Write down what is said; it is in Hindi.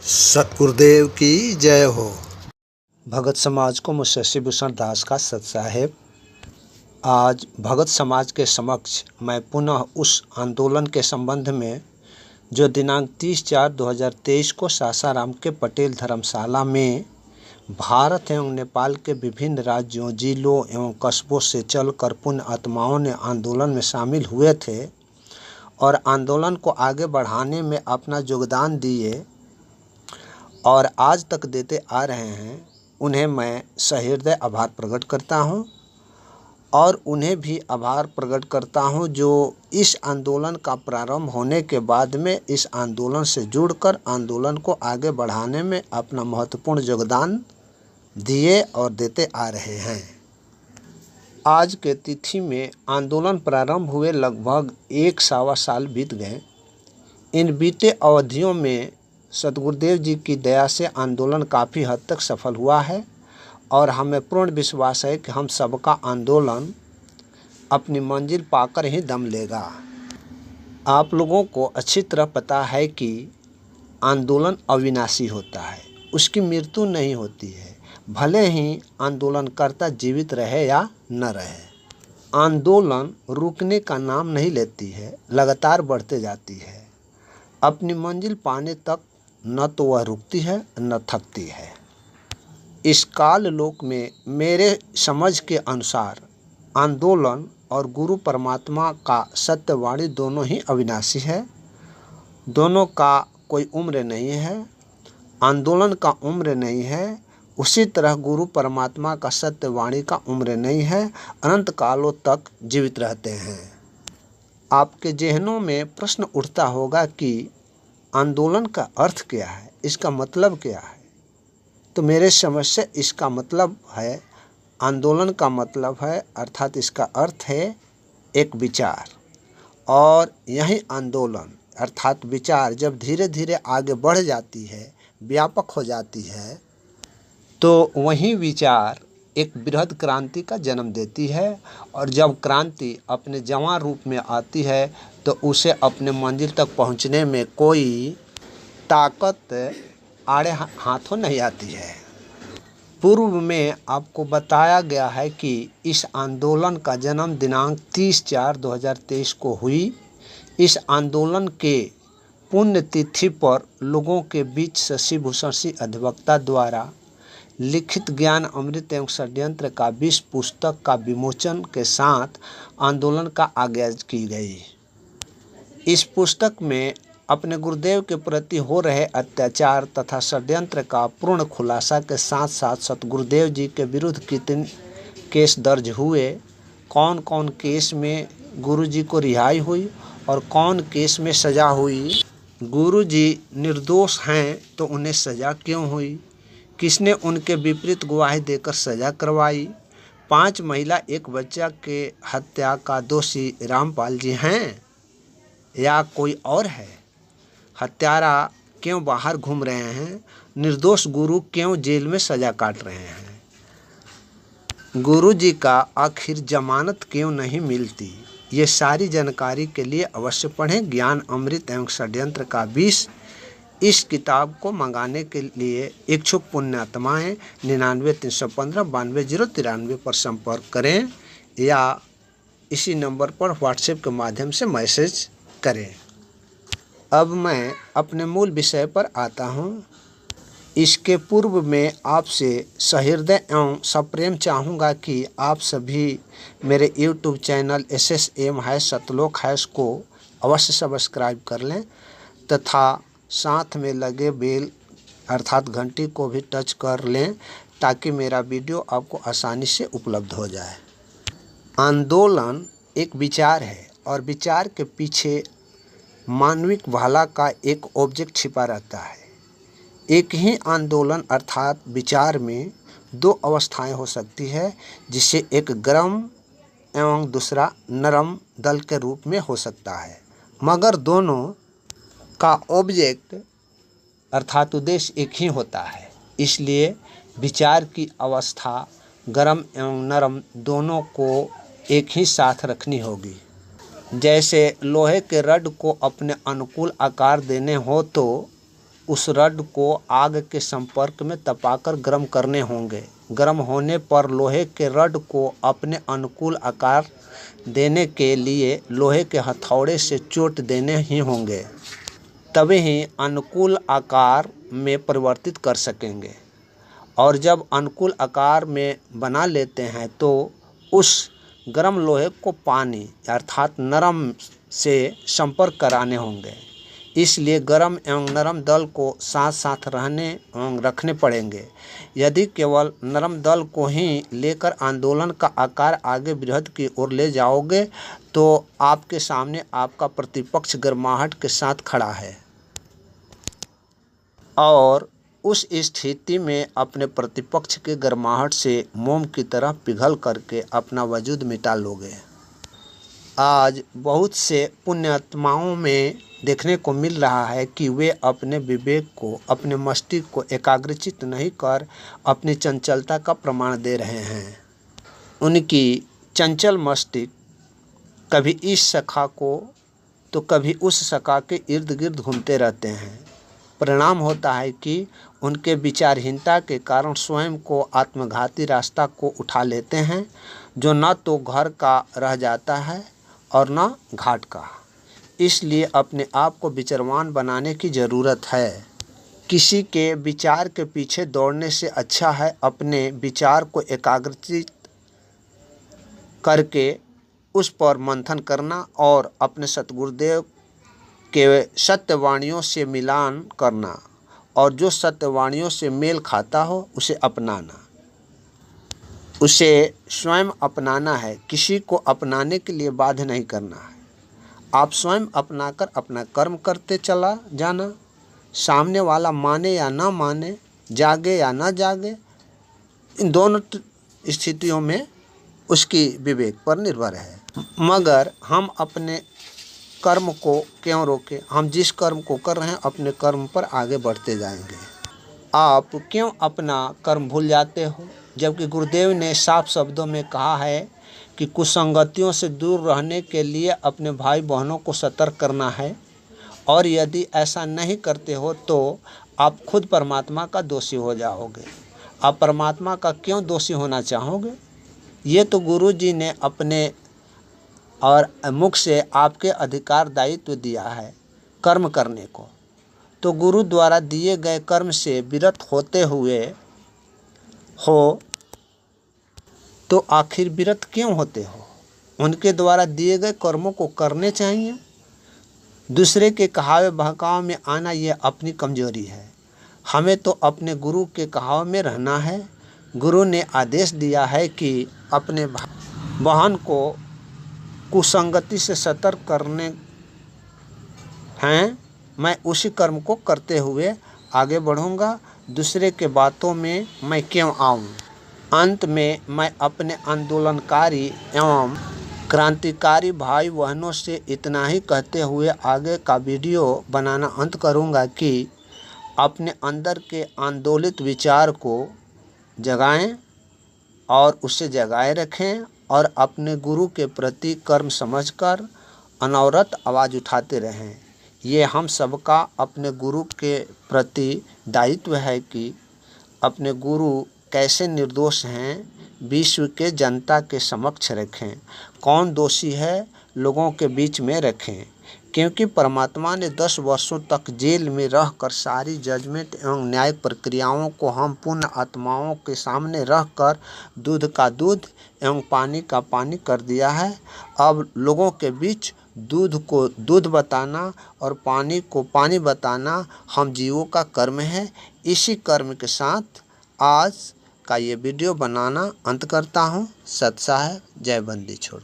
सतगुरुदेव की जय हो। भगत समाज को मुझसे शिवभूषण दास का सत साहेब। आज भगत समाज के समक्ष मैं पुनः उस आंदोलन के संबंध में जो दिनांक 30/4/2023 को सासाराम के पटेल धर्मशाला में भारत एवं नेपाल के विभिन्न राज्यों, जिलों एवं कस्बों से चलकर पुण्य आत्माओं ने आंदोलन में शामिल हुए थे और आंदोलन को आगे बढ़ाने में अपना योगदान दिए और आज तक देते आ रहे हैं, उन्हें मैं सहृदय आभार प्रकट करता हूं और उन्हें भी आभार प्रकट करता हूं जो इस आंदोलन का प्रारंभ होने के बाद में इस आंदोलन से जुड़कर आंदोलन को आगे बढ़ाने में अपना महत्वपूर्ण योगदान दिए और देते आ रहे हैं। आज के तिथि में आंदोलन प्रारंभ हुए लगभग 1 साल बीत गए। इन बीते अवधियों में सतगुरुदेव जी की दया से आंदोलन काफ़ी हद तक सफल हुआ है और हमें पूर्ण विश्वास है कि हम सबका आंदोलन अपनी मंजिल पाकर ही दम लेगा। आप लोगों को अच्छी तरह पता है कि आंदोलन अविनाशी होता है, उसकी मृत्यु नहीं होती है, भले ही आंदोलनकर्ता जीवित रहे या न रहे। आंदोलन रुकने का नाम नहीं लेती है, लगातार बढ़ते जाती है। अपनी मंजिल पाने तक न तो वह रुकती है न थकती है। इस काल लोक में मेरे समझ के अनुसार आंदोलन और गुरु परमात्मा का सत्यवाणी दोनों ही अविनाशी है। दोनों का कोई उम्र नहीं है, आंदोलन का उम्र नहीं है, उसी तरह गुरु परमात्मा का सत्यवाणी का उम्र नहीं है, अनंत कालों तक जीवित रहते हैं। आपके ज़हनों में प्रश्न उठता होगा कि आंदोलन का अर्थ क्या है, इसका मतलब क्या है। तो मेरे समझ से इसका मतलब है, आंदोलन का मतलब है अर्थात इसका अर्थ है एक विचार, और यही आंदोलन अर्थात विचार जब धीरे धीरे आगे बढ़ जाती है, व्यापक हो जाती है, तो वही विचार एक बृहद क्रांति का जन्म देती है। और जब क्रांति अपने जवां रूप में आती है तो उसे अपने मंजिल तक पहुंचने में कोई ताकत आड़े हाथों नहीं आती है। पूर्व में आपको बताया गया है कि इस आंदोलन का जन्म दिनांक 30/4/2023 को हुई। इस आंदोलन के पुण्यतिथि पर लोगों के बीच शशिभूषण सिंह अधिवक्ता द्वारा लिखित ज्ञान अमृत एवं षड्यंत्र का 20 पुस्तक का विमोचन के साथ आंदोलन का आज्ञा की गई। इस पुस्तक में अपने गुरुदेव के प्रति हो रहे अत्याचार तथा षड्यंत्र का पूर्ण खुलासा के साथ साथ सतगुरुदेव जी के विरुद्ध कितने केस दर्ज हुए, कौन कौन केस में गुरु जी को रिहाई हुई और कौन केस में सज़ा हुई, गुरु जी निर्दोष हैं तो उन्हें सज़ा क्यों हुई, किसने उनके विपरीत गवाही देकर सज़ा करवाई, 5 महिला 1 बच्चा के हत्या का दोषी रामपाल जी हैं या कोई और है, हत्यारा क्यों बाहर घूम रहे हैं, निर्दोष गुरु क्यों जेल में सज़ा काट रहे हैं, गुरु जी का आखिर जमानत क्यों नहीं मिलती। ये सारी जानकारी के लिए अवश्य पढ़ें ज्ञान अमृत एवं षड्यंत्र का 20। इस किताब को मंगाने के लिए इच्छुक पुण्यात्माएँ 99-315-92-093 पर संपर्क करें या इसी नंबर पर व्हाट्सएप के माध्यम से मैसेज करें। अब मैं अपने मूल विषय पर आता हूँ। इसके पूर्व में आपसे सहृदय एवं सप्रेम चाहूँगा कि आप सभी मेरे YouTube चैनल SSM है सतलोक है को अवश्य सब्सक्राइब कर लें तथा साथ में लगे बेल अर्थात घंटी को भी टच कर लें ताकि मेरा वीडियो आपको आसानी से उपलब्ध हो जाए। आंदोलन एक विचार है और विचार के पीछे मानविक भाला का एक ऑब्जेक्ट छिपा रहता है। एक ही आंदोलन अर्थात विचार में 2 अवस्थाएं हो सकती है, जिससे एक गर्म एवं दूसरा नरम दल के रूप में हो सकता है, मगर दोनों का ऑब्जेक्ट अर्थात उद्देश्य एक ही होता है। इसलिए विचार की अवस्था गर्म एवं नरम दोनों को एक ही साथ रखनी होगी। जैसे लोहे के रड को अपने अनुकूल आकार देने हो तो उस रड को आग के संपर्क में तपाकर गर्म करने होंगे। गर्म होने पर लोहे के रड को अपने अनुकूल आकार देने के लिए लोहे के हथौड़े से चोट देने ही होंगे, तभी ही अनुकूल आकार में परिवर्तित कर सकेंगे। और जब अनुकूल आकार में बना लेते हैं तो उस गर्म लोहे को पानी अर्थात नरम से संपर्क कराने होंगे। इसलिए गर्म एवं नरम दल को साथ साथ रहने एवं रखने पड़ेंगे। यदि केवल नरम दल को ही लेकर आंदोलन का आकार आगे बृहद की ओर ले जाओगे तो आपके सामने आपका प्रतिपक्ष गर्माहट के साथ खड़ा है और उस स्थिति में अपने प्रतिपक्ष के गर्माहट से मोम की तरह पिघल करके अपना वजूद मिटा लोगे। आज बहुत से पुण्यात्माओं में देखने को मिल रहा है कि वे अपने विवेक को, अपने मस्तिष्क को एकाग्रचित नहीं कर अपनी चंचलता का प्रमाण दे रहे हैं। उनकी चंचल मस्तिष्क कभी इस शाखा को तो कभी उस शाखा के इर्द गिर्द घूमते रहते हैं। परिणाम होता है कि उनके विचारहीनता के कारण स्वयं को आत्मघाती रास्ता को उठा लेते हैं, जो न तो घर का रह जाता है और न घाट का। इसलिए अपने आप को विचारवान बनाने की ज़रूरत है। किसी के विचार के पीछे दौड़ने से अच्छा है अपने विचार को एकाग्रचित करके उस पर मंथन करना और अपने सतगुरुदेव के सत्यवाणियों से मिलान करना और जो सत्यवाणियों से मेल खाता हो उसे अपनाना, उसे स्वयं अपनाना है। किसी को अपनाने के लिए बाध्य नहीं करना है। आप स्वयं अपनाकर अपना कर्म करते चला जाना। सामने वाला माने या ना माने, जागे या ना जागे, इन दोनों स्थितियों में उसकी विवेक पर निर्भर है। मगर हम अपने कर्म को क्यों रोकें? हम जिस कर्म को कर रहे हैं अपने कर्म पर आगे बढ़ते जाएंगे। आप क्यों अपना कर्म भूल जाते हो, जबकि गुरुदेव ने साफ शब्दों में कहा है कि कुसंगतियों से दूर रहने के लिए अपने भाई बहनों को सतर्क करना है, और यदि ऐसा नहीं करते हो तो आप खुद परमात्मा का दोषी हो जाओगे। आप परमात्मा का क्यों दोषी होना चाहोगे? ये तो गुरु जी ने अपने और मुख से आपके अधिकार दायित्व दिया है कर्म करने को। तो गुरु द्वारा दिए गए कर्म से विरत होते हुए हो तो आखिर विरत क्यों होते हो? उनके द्वारा दिए गए कर्मों को करने चाहिए। दूसरे के कहावे बहकावे में आना ये अपनी कमजोरी है। हमें तो अपने गुरु के कहावे में रहना है। गुरु ने आदेश दिया है कि अपने बहन को कुसंगति से सतर्क करने हैं। मैं उसी कर्म को करते हुए आगे बढ़ूंगा। दूसरे के बातों में मैं क्यों आऊं? अंत में मैं अपने आंदोलनकारी एवं क्रांतिकारी भाई बहनों से इतना ही कहते हुए आगे का वीडियो बनाना अंत करूंगा कि अपने अंदर के आंदोलित विचार को जगाएं और उसे जगाए रखें और अपने गुरु के प्रति कर्म समझकर अनवरत आवाज़ उठाते रहें। ये हम सबका अपने गुरु के प्रति दायित्व है कि अपने गुरु कैसे निर्दोष हैं विश्व के जनता के समक्ष रखें, कौन दोषी है लोगों के बीच में रखें। क्योंकि परमात्मा ने 10 वर्षों तक जेल में रहकर सारी जजमेंट एवं न्यायिक प्रक्रियाओं को हम पुण्य आत्माओं के सामने रखकर दूध का दूध एवं पानी का पानी कर दिया है। अब लोगों के बीच दूध को दूध बताना और पानी को पानी बताना हम जीवों का कर्म है। इसी कर्म के साथ आज का ये वीडियो बनाना अंत करता हूँ। सत साहेब, जय बंदी छोड़।